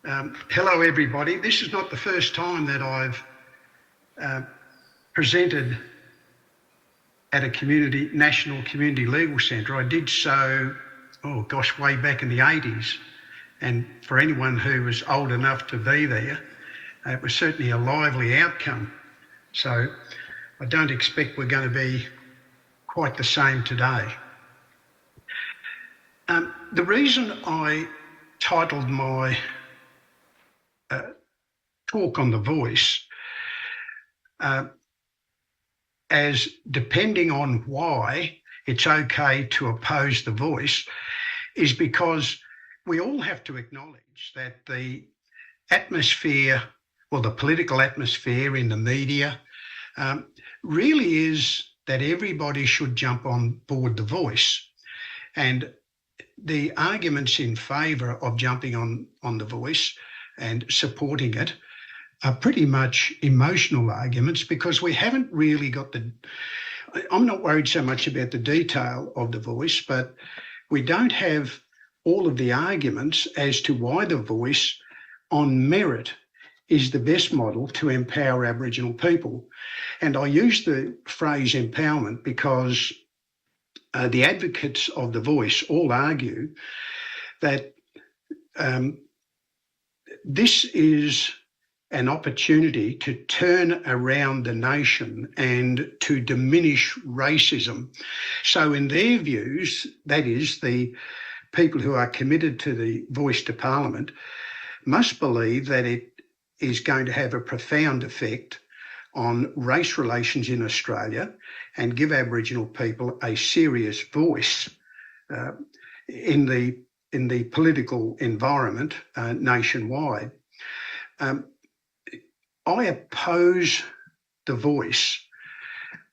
Hello, everybody. This is not the first time that I've presented at a national community legal centre. I did so, way back in the 80s. And for anyone who was old enough to be there, it was certainly a lively outcome. So I don't expect we're going to be quite the same today. The reason I titled my talk on the voice as depending on why it's okay to oppose the voice is because we all have to acknowledge that the atmosphere, or the political atmosphere in the media, really is that everybody should jump on board the voice. And the arguments in favour of jumping on the voice and supporting it are pretty much emotional arguments, because we haven't really got I'm not worried so much about the detail of the voice, but we don't have all of the arguments as to why the voice on merit is the best model to empower Aboriginal people. And I use the phrase empowerment because the advocates of the voice all argue that this is an opportunity to turn around the nation and to diminish racism. So in their views, that is, the people who are committed to the voice to Parliament must believe that it is going to have a profound effect on race relations in Australia and give Aboriginal people a serious voice in the political environment nationwide. I oppose the voice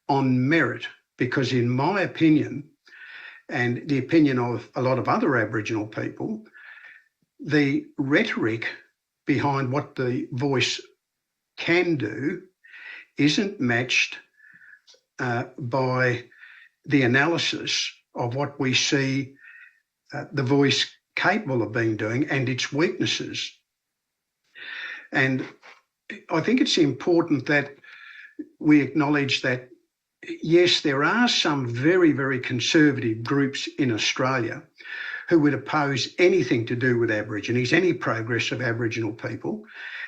on merit because, in my opinion, and the opinion of a lot of other Aboriginal people, the rhetoric behind what the voice can do isn't matched by the analysis of what we see the voice capable of doing and its weaknesses. And I think it's important that we acknowledge that, yes, there are some very, very conservative groups in Australia who would oppose anything to do with Aborigines, any progress of Aboriginal people.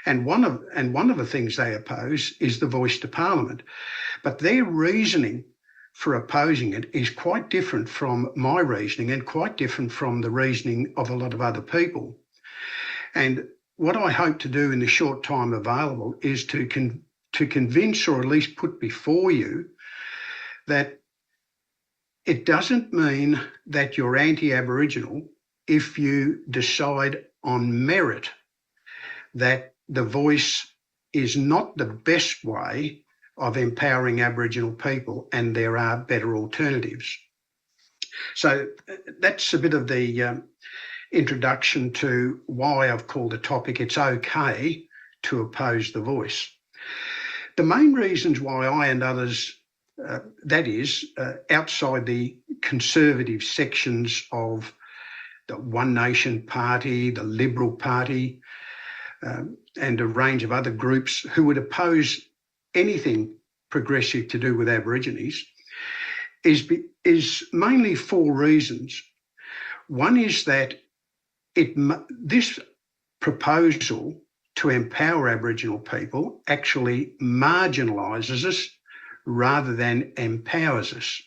And one of the things they oppose is the voice to Parliament. But their reasoning for opposing it is quite different from my reasoning and quite different from the reasoning of a lot of other people. And what I hope to do in the short time available is to convince, or at least put before you, that it doesn't mean that you're anti-Aboriginal if you decide on merit that the voice is not the best way of empowering Aboriginal people and there are better alternatives. So that's a bit of the introduction to why I've called the topic "It's okay to oppose the voice." The main reasons why I and others, that is, outside the conservative sections of the One Nation Party, the Liberal Party, and a range of other groups who would oppose anything progressive to do with Aborigines, is mainly four reasons. One is that this proposal to empower Aboriginal people actually marginalises us rather than empowers us.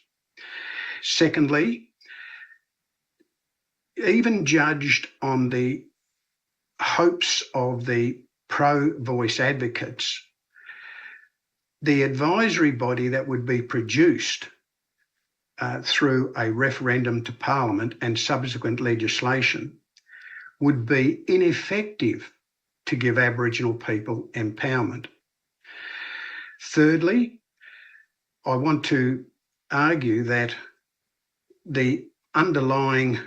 Secondly, even judged on the hopes of the pro-voice advocates, the advisory body that would be produced through a referendum to Parliament and subsequent legislation would be ineffective to give Aboriginal people empowerment. Thirdly, I want to argue that the underlying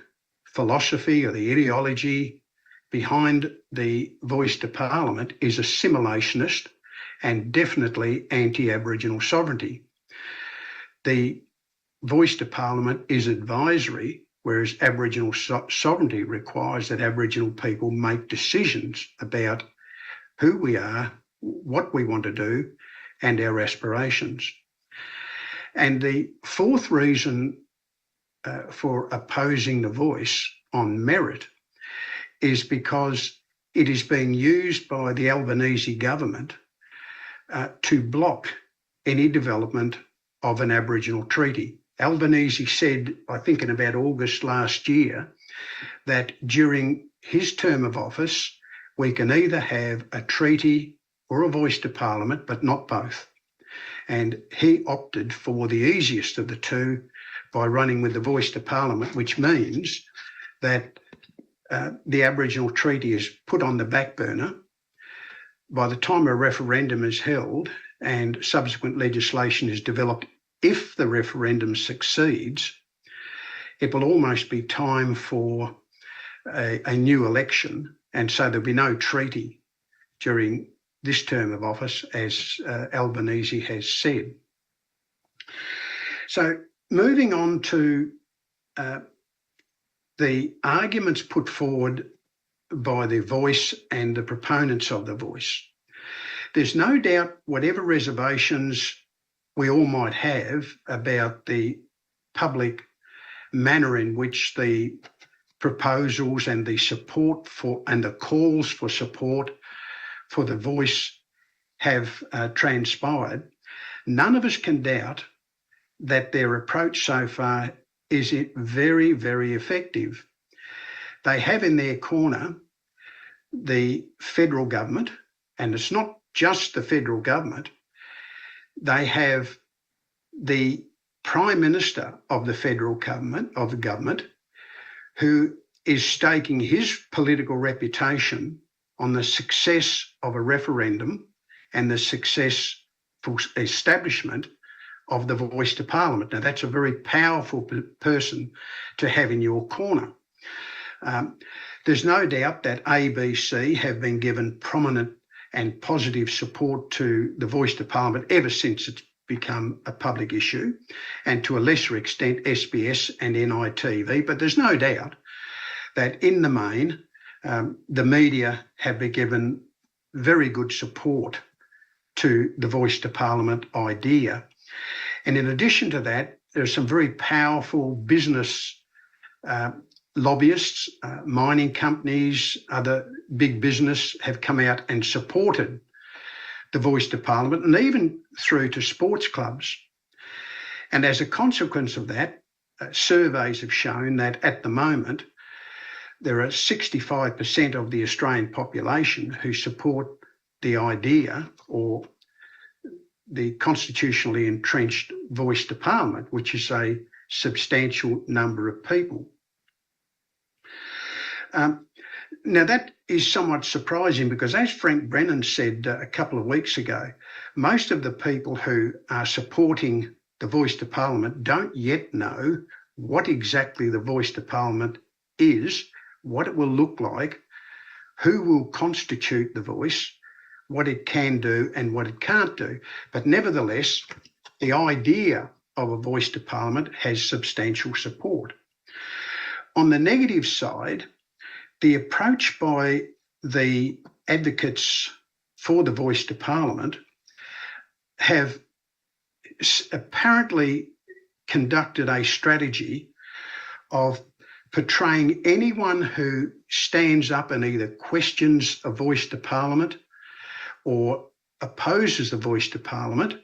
philosophy or the ideology behind the voice to Parliament is assimilationist and definitely anti-Aboriginal sovereignty. The voice to Parliament is advisory, whereas Aboriginal sovereignty requires that Aboriginal people make decisions about who we are, what we want to do, and our aspirations. And the fourth reason for opposing the voice on merit is because it is being used by the Albanese government to block any development of an Aboriginal treaty. Albanese said, I think in about August last year, that during his term of office, we can either have a treaty or a voice to Parliament, but not both. And he opted for the easiest of the two by running with the voice to Parliament, which means that the Aboriginal treaty is put on the back burner. By the time a referendum is held and subsequent legislation is developed, if the referendum succeeds, it will almost be time for a new election, and so there'll be no treaty during this term of office, as Albanese has said. So moving on to the arguments put forward by the voice and the proponents of the voice. There's no doubt whatever reservations we all might have about the public manner in which the proposals and the support for and the calls for support for the voice have transpired, none of us can doubt that their approach so far is very, very effective. They have in their corner the federal government, and it's not just the federal government. They have the Prime Minister of the federal government, who is staking his political reputation on the success of a referendum and the successful establishment of the voice to Parliament. Now, that's a very powerful person to have in your corner. There's no doubt that ABC have been given prominent and positive support to the voice to Parliament ever since it's become a public issue, and to a lesser extent SBS and NITV. But there's no doubt that in the main, the media have been given very good support to the voice to Parliament idea. And in addition to that, there's some very powerful business lobbyists, mining companies, other big business have come out and supported the voice to Parliament, and even through to sports clubs. And as a consequence of that, surveys have shown that at the moment, there are 65% of the Australian population who support the idea or the constitutionally entrenched voice to Parliament, which is a substantial number of people. Now, that is somewhat surprising because, as Frank Brennan said a couple of weeks ago, most of the people who are supporting the voice to Parliament don't yet know what exactly the voice to Parliament is, what it will look like, who will constitute the voice, what it can do and what it can't do. But nevertheless, the idea of a voice to Parliament has substantial support. On the negative side, the approach by the advocates for the voice to Parliament have apparently conducted a strategy of portraying anyone who stands up and either questions a voice to Parliament or opposes the voice to Parliament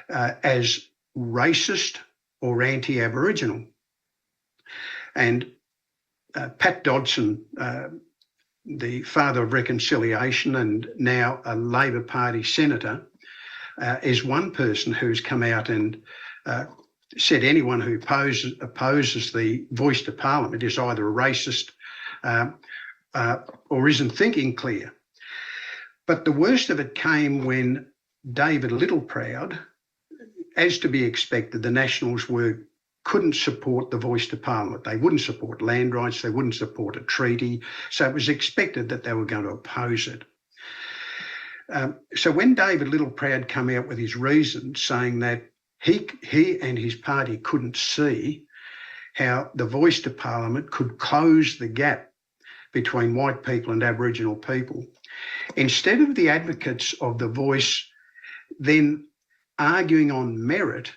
as racist or anti-Aboriginal. And Pat Dodson, the father of reconciliation and now a Labor Party senator, is one person who's come out and said anyone who opposes the voice to Parliament is either a racist or isn't thinking clear. But the worst of it came when David Littleproud, as to be expected, the Nationals couldn't support the voice to Parliament. They wouldn't support land rights, they wouldn't support a treaty, so it was expected that they were going to oppose it. So when David Littleproud came out with his reasons saying that he and his party couldn't see how the voice to Parliament could close the gap between white people and Aboriginal people. Instead of the advocates of the voice then arguing on merit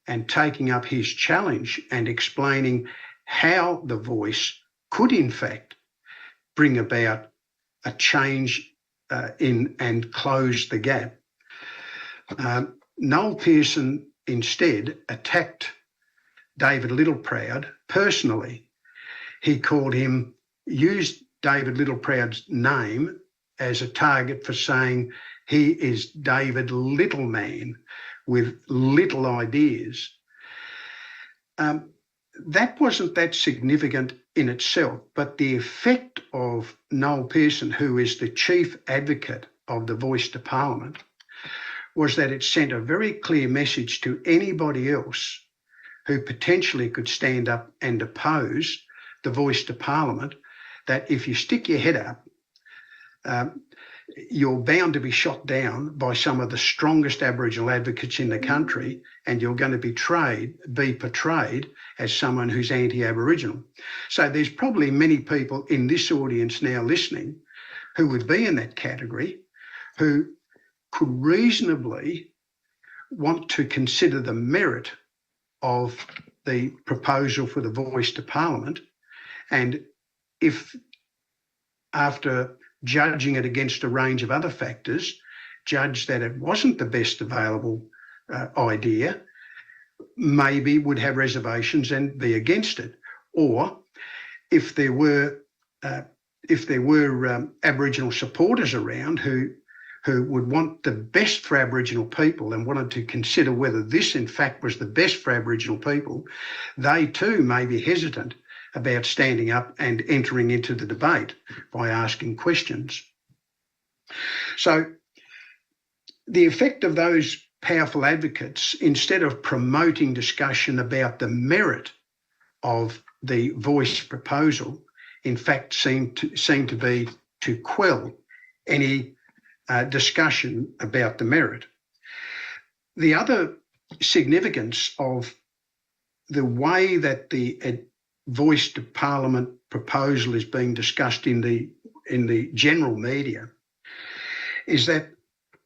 and taking up his challenge and explaining how the voice could in fact bring about a change in and close the gap, Noel Pearson instead attacked David Littleproud personally. He used David Littleproud's name as a target for saying he is David Littleman with little ideas. That wasn't that significant in itself, but the effect of Noel Pearson, who is the chief advocate of the voice to Parliament, was that it sent a very clear message to anybody else who potentially could stand up and oppose the voice to Parliament, that if you stick your head up, you're bound to be shot down by some of the strongest Aboriginal advocates in the country, and you're going to be portrayed as someone who's anti-Aboriginal. So there's probably many people in this audience now listening who would be in that category, who could reasonably want to consider the merit of the proposal for the voice to Parliament, and if after judging it against a range of other factors, judge that it wasn't the best available idea, maybe would have reservations and be against it. Or if there were Aboriginal supporters around who would want the best for Aboriginal people and wanted to consider whether this in fact was the best for Aboriginal people, they too may be hesitant about standing up and entering into the debate by asking questions. So the effect of those powerful advocates, instead of promoting discussion about the merit of the voice proposal, in fact seemed to be to quell any discussion about the merit. The other significance of the way that the voice to Parliament proposal is being discussed in the general media is that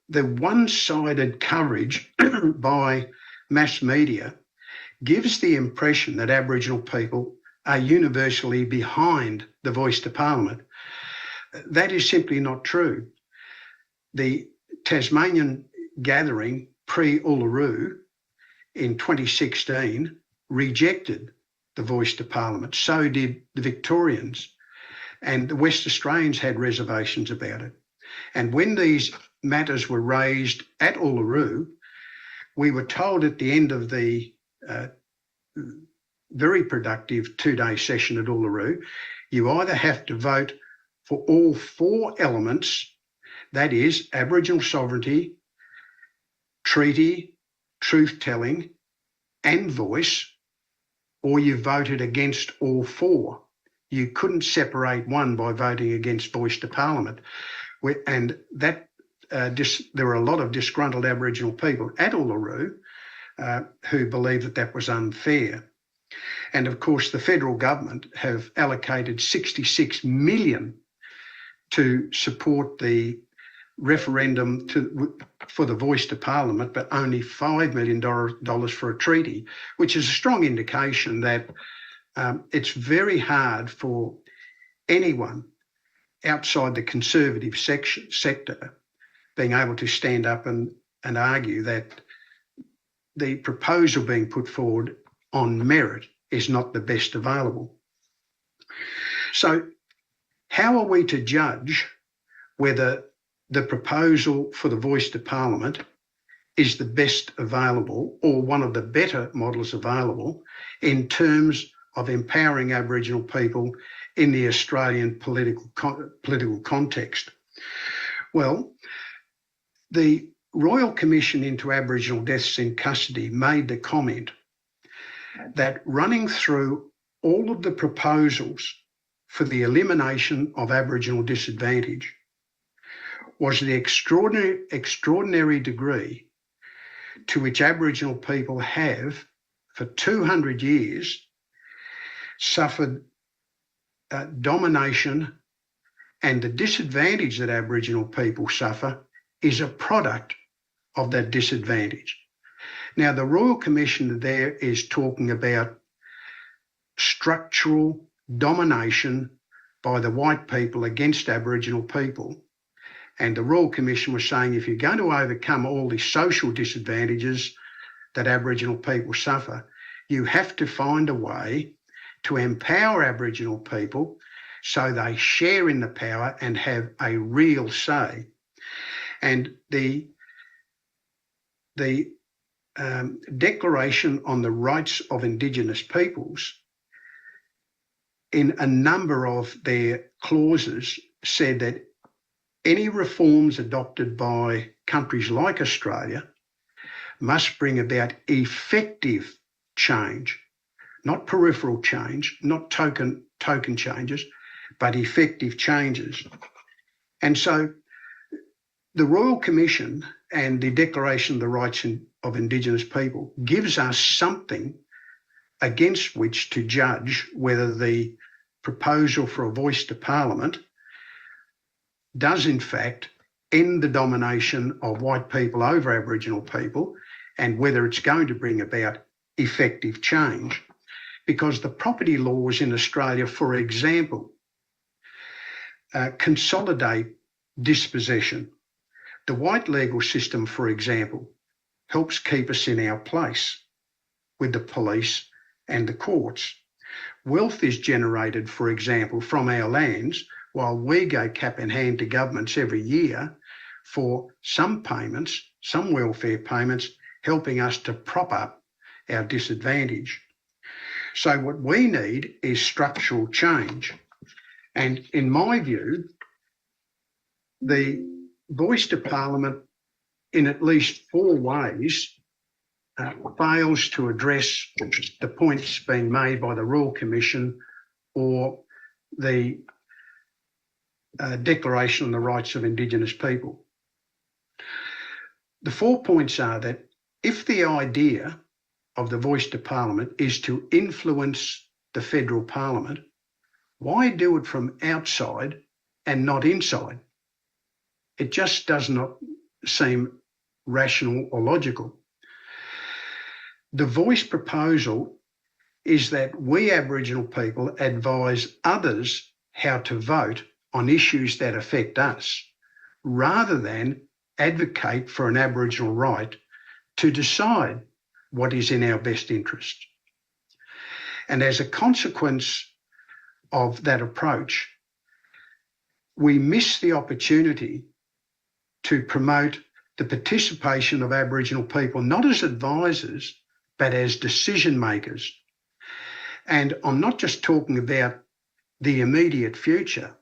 the one-sided coverage by mass media gives the impression that Aboriginal people are universally behind the voice to Parliament. That is simply not true. The Tasmanian gathering pre-Uluru in 2016 rejected the voice to Parliament. So did the Victorians, and the West Australians had reservations about it. And when these matters were raised at Uluru, we were told at the end of the very productive two-day session at Uluru, you either have to vote for all four elements, that is Aboriginal sovereignty, treaty, truth-telling and voice, or you voted against all four. You couldn't separate one by voting against voice to Parliament. And that there were a lot of disgruntled Aboriginal people at Uluru who believed that was unfair. And of course, the federal government have allocated $66 million to support the referendum for the voice to Parliament, but only $5 million for a treaty, which is a strong indication that it's very hard for anyone outside the conservative sector being able to stand up and argue that the proposal being put forward on merit is not the best available. So how are we to judge whether the proposal for the voice to Parliament is the best available or one of the better models available in terms of empowering Aboriginal people in the Australian political context? Well, the Royal Commission into Aboriginal Deaths in Custody made the comment that running through all of the proposals for the elimination of Aboriginal disadvantage was the extraordinary degree to which Aboriginal people have, for 200 years, suffered domination, and the disadvantage that Aboriginal people suffer is a product of that disadvantage. Now, the Royal Commission there is talking about structural domination by the white people against Aboriginal people. And the Royal Commission was saying if you're going to overcome all the social disadvantages that Aboriginal people suffer, you have to find a way to empower Aboriginal people so they share in the power and have a real say. And the Declaration on the Rights of Indigenous Peoples, in a number of their clauses, said that any reforms adopted by countries like Australia must bring about effective change, not peripheral change, not token changes, but effective changes. And so the Royal Commission and the Declaration of the Rights of Indigenous People gives us something against which to judge whether the proposal for a voice to Parliament does in fact end the domination of white people over Aboriginal people, and whether it's going to bring about effective change. Because the property laws in Australia, for example, consolidate dispossession. The white legal system, for example, helps keep us in our place with the police and the courts. Wealth is generated, for example, from our lands, while we go cap in hand to governments every year for some payments, some welfare payments, helping us to prop up our disadvantage. So what we need is structural change. And in my view, the voice to Parliament in at least 4 ways fails to address the points being made by the Royal Commission or the Declaration on the Rights of Indigenous People. The 4 points are that if the idea of the voice to Parliament is to influence the federal Parliament, why do it from outside and not inside? It just does not seem rational or logical. The voice proposal is that we Aboriginal people advise others how to vote on issues that affect us, rather than advocate for an Aboriginal right to decide what is in our best interest. And as a consequence of that approach, we miss the opportunity to promote the participation of Aboriginal people, not as advisors, but as decision makers. And I'm not just talking about the immediate future,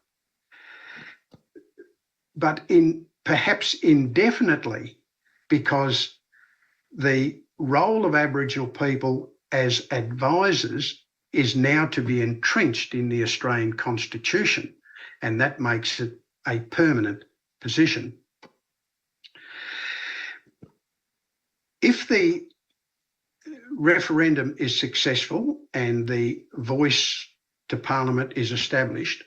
but perhaps indefinitely, because the role of Aboriginal people as advisors is now to be entrenched in the Australian Constitution, and that makes it a permanent position. If the referendum is successful and the voice to Parliament is established,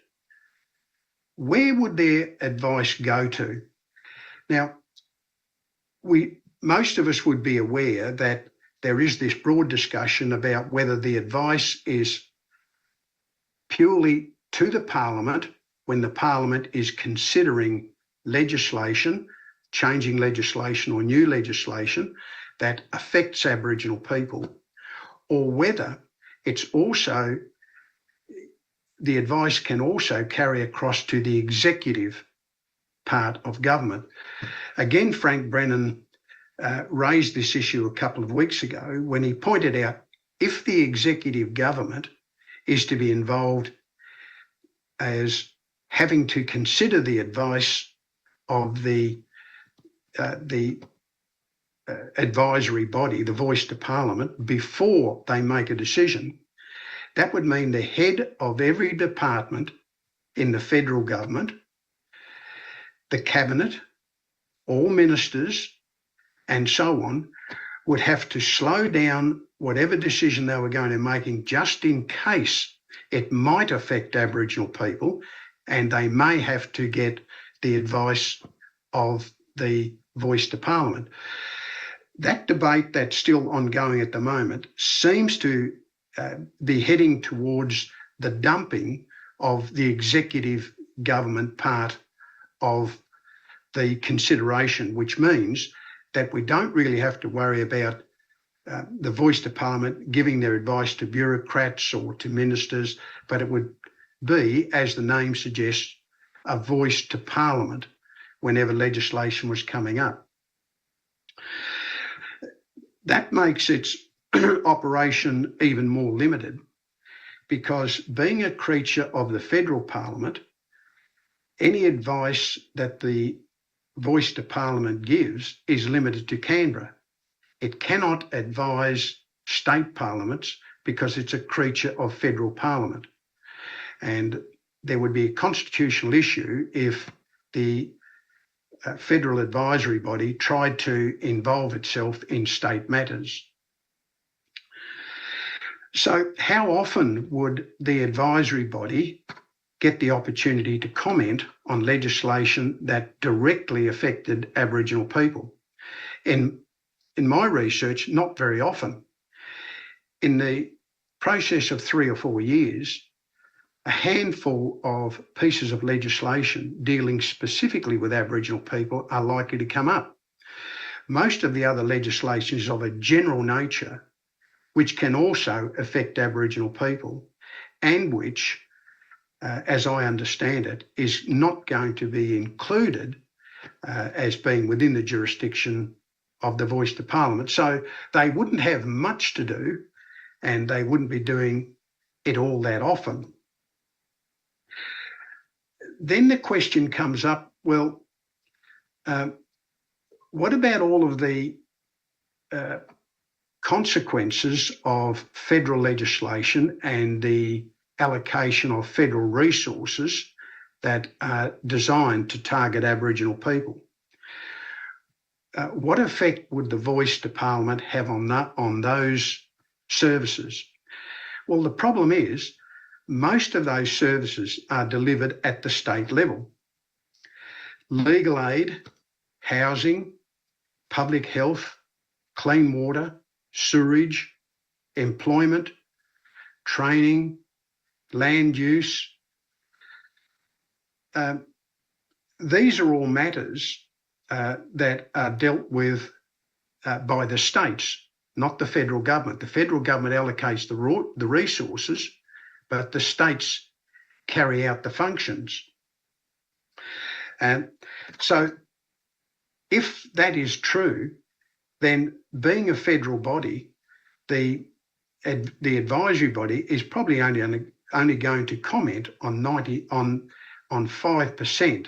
where would their advice go to? Now, most of us would be aware that there is this broad discussion about whether the advice is purely to the Parliament when the Parliament is considering legislation, changing legislation or new legislation that affects Aboriginal people, or whether it's also, the advice can also carry across to the executive part of government. Again, Frank Brennan raised this issue a couple of weeks ago when he pointed out if the executive government is to be involved as having to consider the advice of the advisory body, the voice to Parliament, before they make a decision, that would mean the head of every department in the federal government, the cabinet, all ministers, and so on, would have to slow down whatever decision they were going to be making just in case It might affect Aboriginal people, and they may have to get the advice of the voice to Parliament. That debate that's still ongoing at the moment seems to be heading towards the dumping of the executive government part of the consideration, which means that we don't really have to worry about the voice to Parliament giving their advice to bureaucrats or to ministers, but it would be, as the name suggests, a voice to Parliament whenever legislation was coming up. That makes its operation even more limited, because being a creature of the federal Parliament, any advice that the voice to Parliament gives is limited to Canberra. It cannot advise state parliaments because it's a creature of federal Parliament. And there would be a constitutional issue if the federal advisory body tried to involve itself in state matters. So how often would the advisory body get the opportunity to comment on legislation that directly affected Aboriginal people? In my research, not very often. In the process of 3 or 4 years, a handful of pieces of legislation dealing specifically with Aboriginal people are likely to come up. Most of the other legislation is of a general nature, which can also affect Aboriginal people, and which, as I understand it, is not going to be included as being within the jurisdiction of the voice to Parliament. So they wouldn't have much to do, and they wouldn't be doing it all that often. Then the question comes up, well, what about all of the consequences of federal legislation and the allocation of federal resources that are designed to target Aboriginal people? What effect would the voice to Parliament have on those services? Well, the problem is most of those services are delivered at the state level. Legal aid, housing, public health, clean water, sewerage, employment, training, land use. These are all matters that are dealt with by the states, not the federal government. The federal government allocates the resources, but the states carry out the functions. And so if that is true, then being a federal body, the advisory body is probably only going to comment on 5%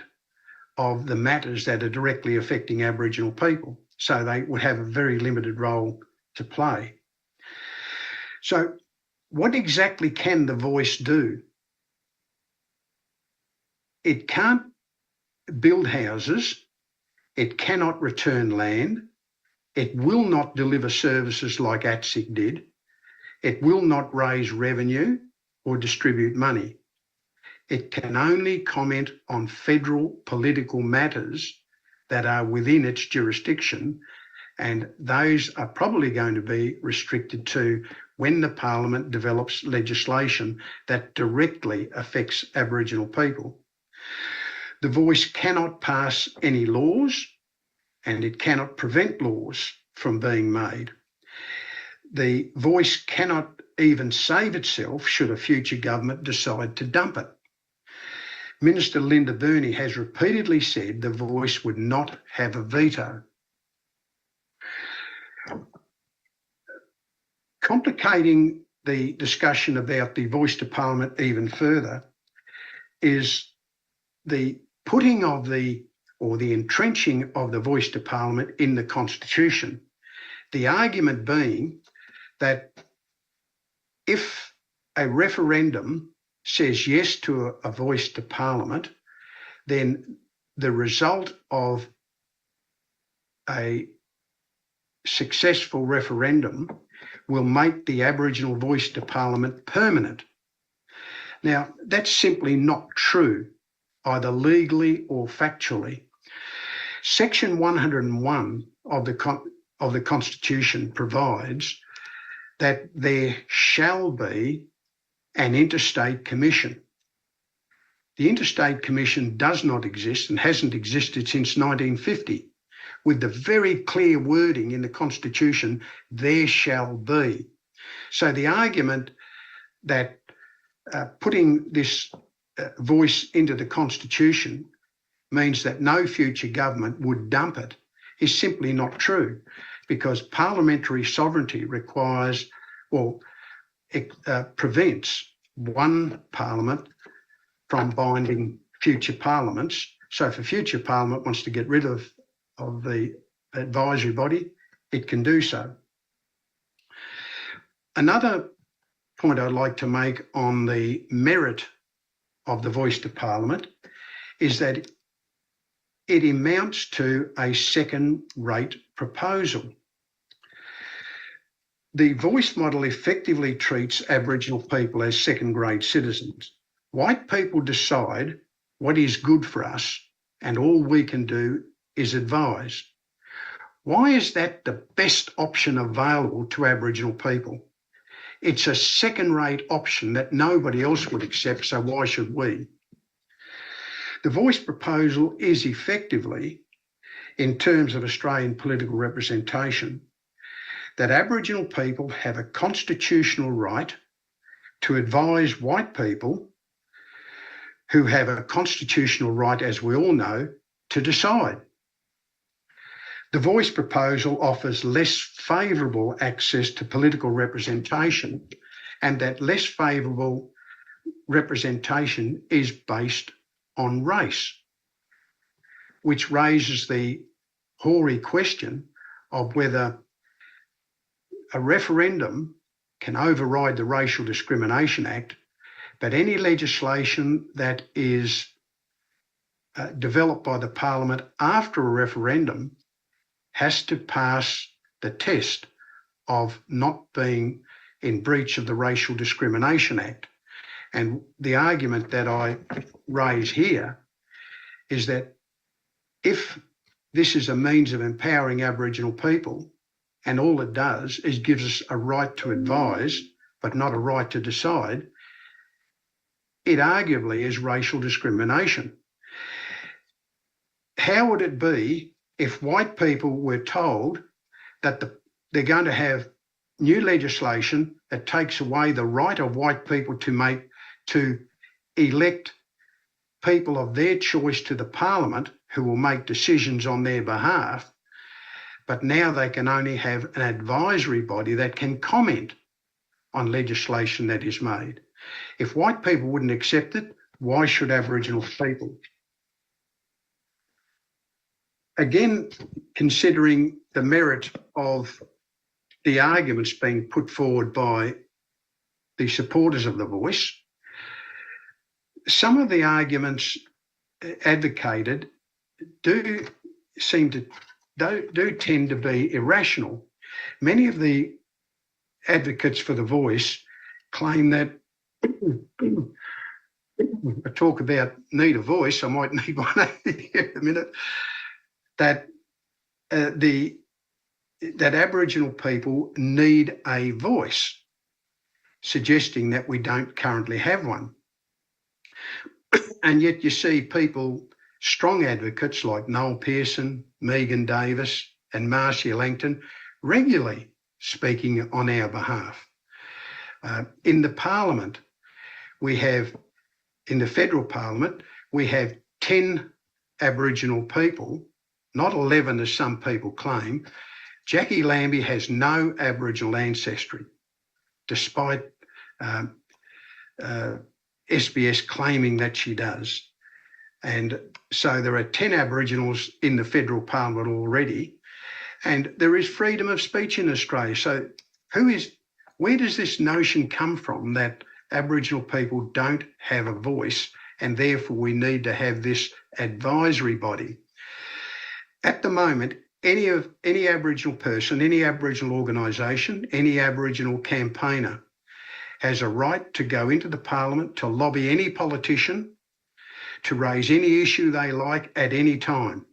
of the matters that are directly affecting Aboriginal people. So they would have a very limited role to play. So what exactly can the voice do? It can't build houses. It cannot return land. It will not deliver services like ATSIC did. It will not raise revenue or distribute money. It can only comment on federal political matters that are within its jurisdiction, and those are probably going to be restricted to when the Parliament develops legislation that directly affects Aboriginal people. The voice cannot pass any laws, and it cannot prevent laws from being made. The voice cannot even save itself should a future government decide to dump it. Minister Linda Burney has repeatedly said the voice would not have a veto. Complicating the discussion about the voice to Parliament even further is the putting of the entrenching of the voice to Parliament in the Constitution. The argument being that if a referendum says yes to a voice to Parliament, then the result of a successful referendum will make the Aboriginal voice to Parliament permanent. Now, that's simply not true, either legally or factually. Section 101 of the Constitution provides that there shall be an interstate commission. The Interstate Commission does not exist and hasn't existed since 1950, with the very clear wording in the Constitution, there shall be. So the argument that putting this voice into the Constitution means that no future government would dump it is simply not true, because parliamentary sovereignty requires, or prevents one parliament from binding future parliaments. So if a future parliament wants to get rid of the advisory body, it can do so. Another point I'd like to make on the merit of the voice to Parliament is that it amounts to a second-rate proposal. The voice model effectively treats Aboriginal people as second-grade citizens. White people decide what is good for us, and all we can do is advise. Why is that the best option available to Aboriginal people? It's a second-rate option that nobody else would accept, so why should we? The voice proposal is effectively, in terms of Australian political representation, that Aboriginal people have a constitutional right to advise white people who have a constitutional right, as we all know, to decide. The voice proposal offers less favourable access to political representation, and that less favourable representation is based on race, which raises the hoary question of whether a referendum can override the Racial Discrimination Act, but any legislation that is developed by the Parliament after a referendum has to pass the test of not being in breach of the Racial Discrimination Act. And the argument that I raise here is that if this is a means of empowering Aboriginal people, and all it does is gives us a right to advise, but not a right to decide, it arguably is racial discrimination. How would it be if white people were told that they're going to have new legislation that takes away the right of white people to elect people of their choice to the Parliament who will make decisions on their behalf, but now they can only have an advisory body that can comment on legislation that is made? If white people wouldn't accept it, why should Aboriginal people? Again, considering the merit of the arguments being put forward by the supporters of the voice, some of the arguments advocated do tend to be irrational. Many of the advocates for the voice claim that I talk about need a voice, I might need one here in a minute, that Aboriginal people need a voice, suggesting that we don't currently have one. And yet you see people, strong advocates like Noel Pearson, Megan Davis and Marcia Langton regularly speaking on our behalf. In the Parliament, in the federal Parliament, we have 10 Aboriginal people, not 11 as some people claim. Jackie Lambie has no Aboriginal ancestry, despite SBS claiming that she does. And so there are 10 Aboriginals in the federal Parliament already, and there is freedom of speech in Australia. So where does this notion come from that Aboriginal people don't have a voice and therefore we need to have this advisory body? At the moment, any Aboriginal person, any Aboriginal organisation, any Aboriginal campaigner has a right to go into the parliament to lobby any politician, to raise any issue they like at any time.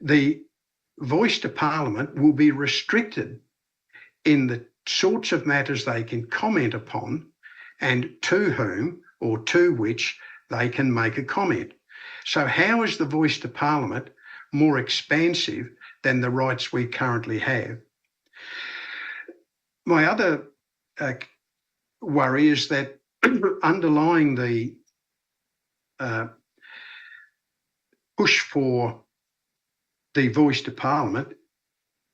The voice to parliament will be restricted in the sorts of matters they can comment upon and to whom or to which they can make a comment. So how is the voice to parliament more expansive than the rights we currently have? My other worry is that underlying the push for the voice to parliament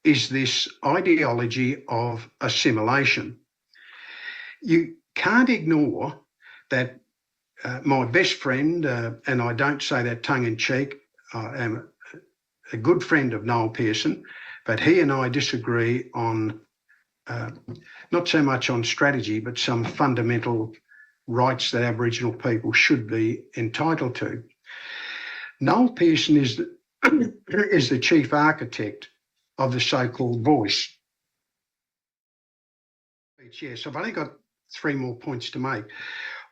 is this ideology of assimilation. You can't ignore that my best friend, and I don't say that tongue-in-cheek, I am a good friend of Noel Pearson, but he and I disagree on not so much on strategy, but some fundamental rights that Aboriginal people should be entitled to. Noel Pearson is the chief architect of the so-called voice. Yes, I've only got 3 more points to make.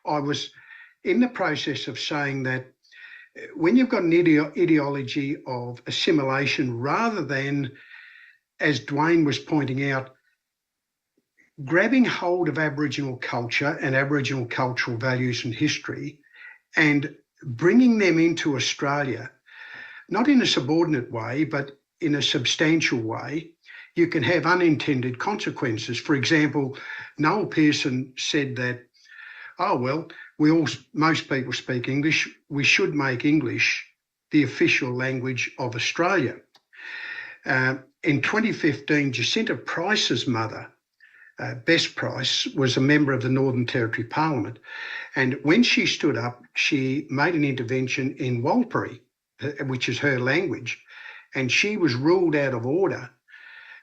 I was in the process of saying that when you've got an ideology of assimilation, rather than, as Dwayne was pointing out, grabbing hold of Aboriginal culture and Aboriginal cultural values and history and bringing them into Australia, not in a subordinate way, but in a substantial way, you can have unintended consequences. For example, Noel Pearson said that, oh, well, most people speak English, we should make English the official language of Australia. In 2015, Jacinta Price's mother, Bess Price, was a member of the Northern Territory Parliament. And when she stood up, she made an intervention in Warlpiri, which is her language, and she was ruled out of order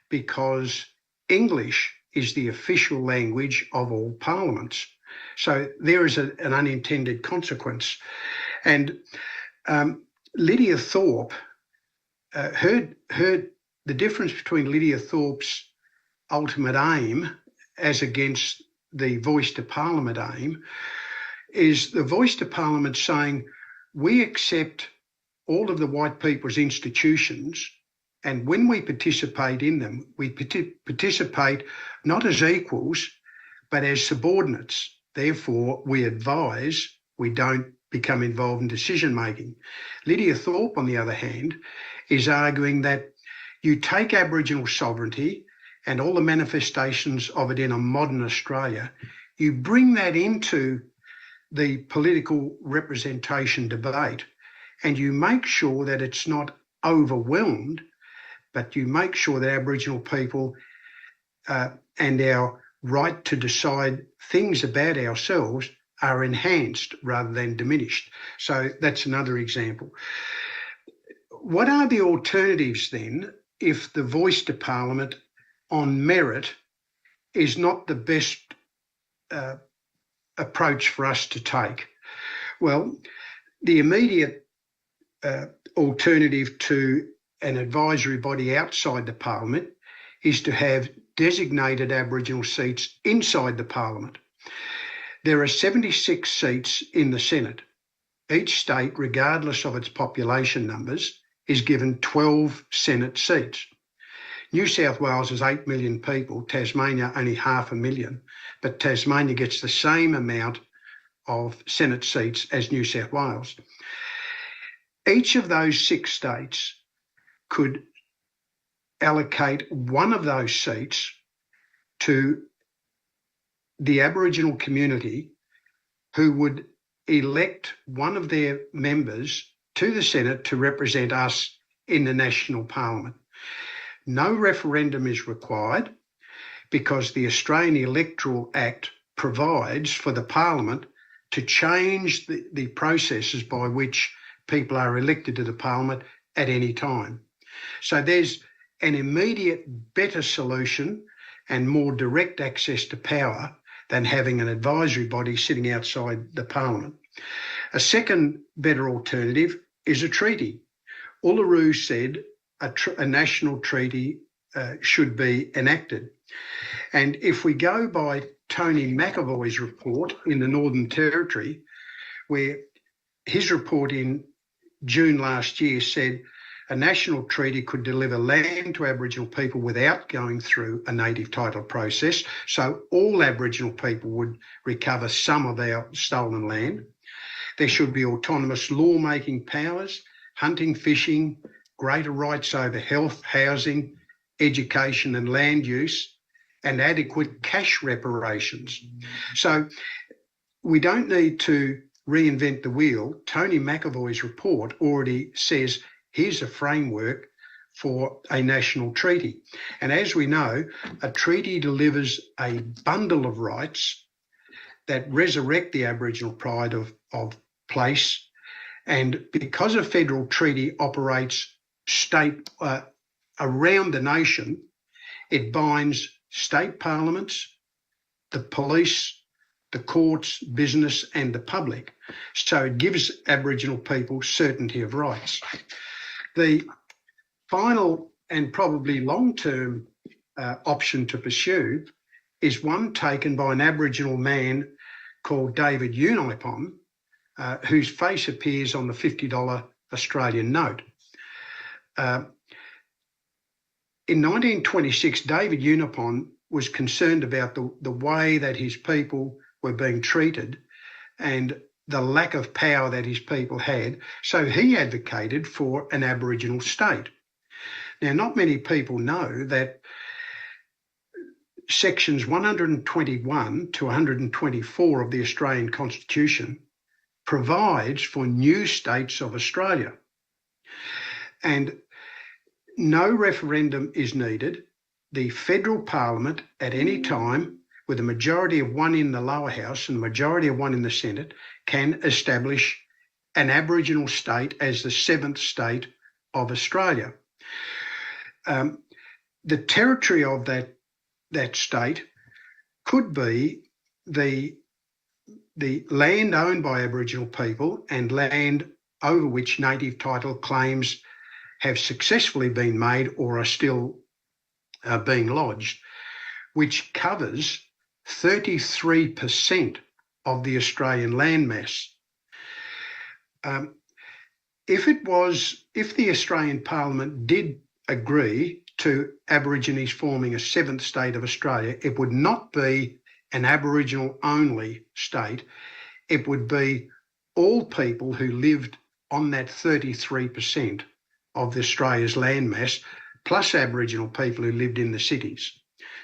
because English is the official language of all parliaments. So there is an unintended consequence. And Lydia Thorpe heard the difference between Lydia Thorpe's ultimate aim as against the voice to parliament aim is the voice to parliament saying, we accept all of the white people's institutions, and when we participate in them, we participate not as equals, but as subordinates. Therefore, we advise, we don't become involved in decision-making. Lydia Thorpe, on the other hand, is arguing that you take Aboriginal sovereignty and all the manifestations of it in a modern Australia, you bring that into the political representation debate, and you make sure that it's not overwhelmed, but you make sure that Aboriginal people and our right to decide things about ourselves are enhanced rather than diminished. So that's another example. What are the alternatives then if the voice to parliament on merit is not the best approach for us to take? Well, the immediate alternative to an advisory body outside the parliament is to have designated Aboriginal seats inside the parliament. There are 76 seats in the Senate. Each state, regardless of its population numbers, is given 12 Senate seats. New South Wales has 8 million people, Tasmania only 500,000, but Tasmania gets the same amount of Senate seats as New South Wales. Each of those 6 states could allocate one of those seats to the Aboriginal community, who would elect one of their members to the Senate to represent us in the national parliament. No referendum is required because the Australian Electoral Act provides for the parliament to change the processes by which people are elected to the parliament at any time. So there's an immediate better solution and more direct access to power than having an advisory body sitting outside the parliament. A second better alternative is a treaty. Uluru said a national treaty should be enacted. And if we go by Tony McAvoy's report in the Northern Territory, where his report in June last year said a national treaty could deliver land to Aboriginal people without going through a native title process, so all Aboriginal people would recover some of our stolen land. There should be autonomous law-making powers, hunting, fishing, greater rights over health, housing, education and land use, and adequate cash reparations. So we don't need to reinvent the wheel. Tony McAvoy's report already says here's a framework for a national treaty. And as we know, a treaty delivers a bundle of rights that resurrect the Aboriginal pride of place. And because a federal treaty operates around the nation, it binds state parliaments, the police, the courts, business and the public. So it gives Aboriginal people certainty of rights. The final and probably long-term option to pursue is one taken by an Aboriginal man called David Unipon, whose face appears on the $50 Australian note. In 1926, David Unipon was concerned about the way that his people were being treated and the lack of power that his people had, so he advocated for an Aboriginal state. Now, not many people know that sections 121 to 124 of the Australian Constitution provides for new states of Australia. And no referendum is needed. The federal parliament at any time, with a majority of one in the lower house and a majority of one in the Senate, can establish an Aboriginal state as the seventh state of Australia. The territory of that state could be the land owned by Aboriginal people and land over which native title claims have successfully been made or are still being lodged, which covers 33% of the Australian landmass. If the Australian Parliament did agree to Aborigines forming a seventh state of Australia, it would not be an Aboriginal only state. It would be all people who lived on that 33% of Australia's landmass, plus Aboriginal people who lived in the cities.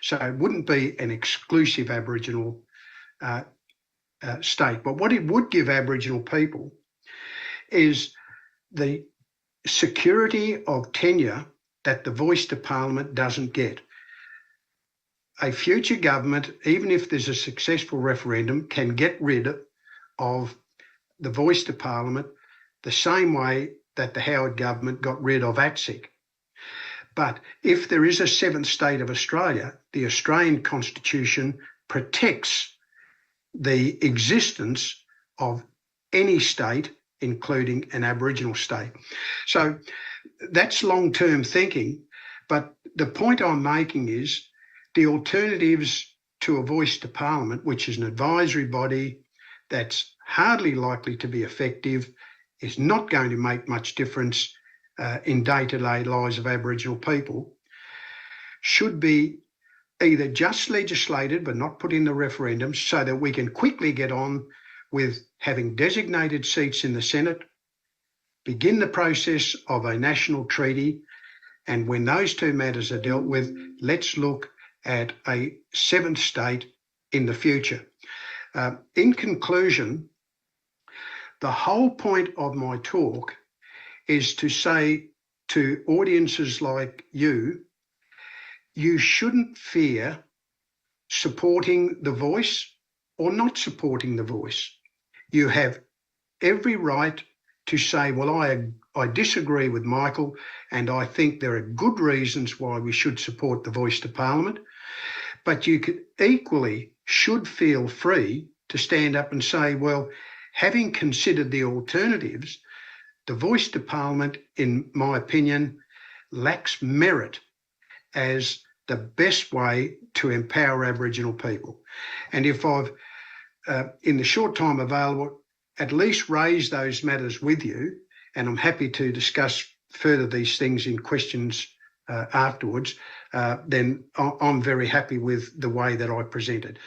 So it wouldn't be an exclusive Aboriginal state. But what it would give Aboriginal people is the security of tenure that the voice to Parliament doesn't get. A future government, even if there's a successful referendum, can get rid of the voice to Parliament the same way that the Howard government got rid of ATSIC. But if there is a seventh state of Australia, the Australian Constitution protects the existence of any state, including an Aboriginal state. So that's long-term thinking. But the point I'm making is the alternatives to a voice to Parliament, which is an advisory body that's hardly likely to be effective, is not going to make much difference in day-to-day lives of Aboriginal people, should be either just legislated but not put in the referendum so that we can quickly get on with having designated seats in the Senate, begin the process of a national treaty, and when those two matters are dealt with, let's look at a seventh state in the future. In conclusion, the whole point of my talk is to say to audiences like you shouldn't fear supporting the voice or not supporting the voice. You have every right to say, well, I disagree with Michael and I think there are good reasons why we should support the voice to Parliament, but you equally should feel free to stand up and say, well, having considered the alternatives, the voice to Parliament, in my opinion, lacks merit as the best way to empower Aboriginal people. And if I've, in the short time available, at least raised those matters with you, and I'm happy to discuss further these things in questions afterwards, then I'm very happy with the way that I presented.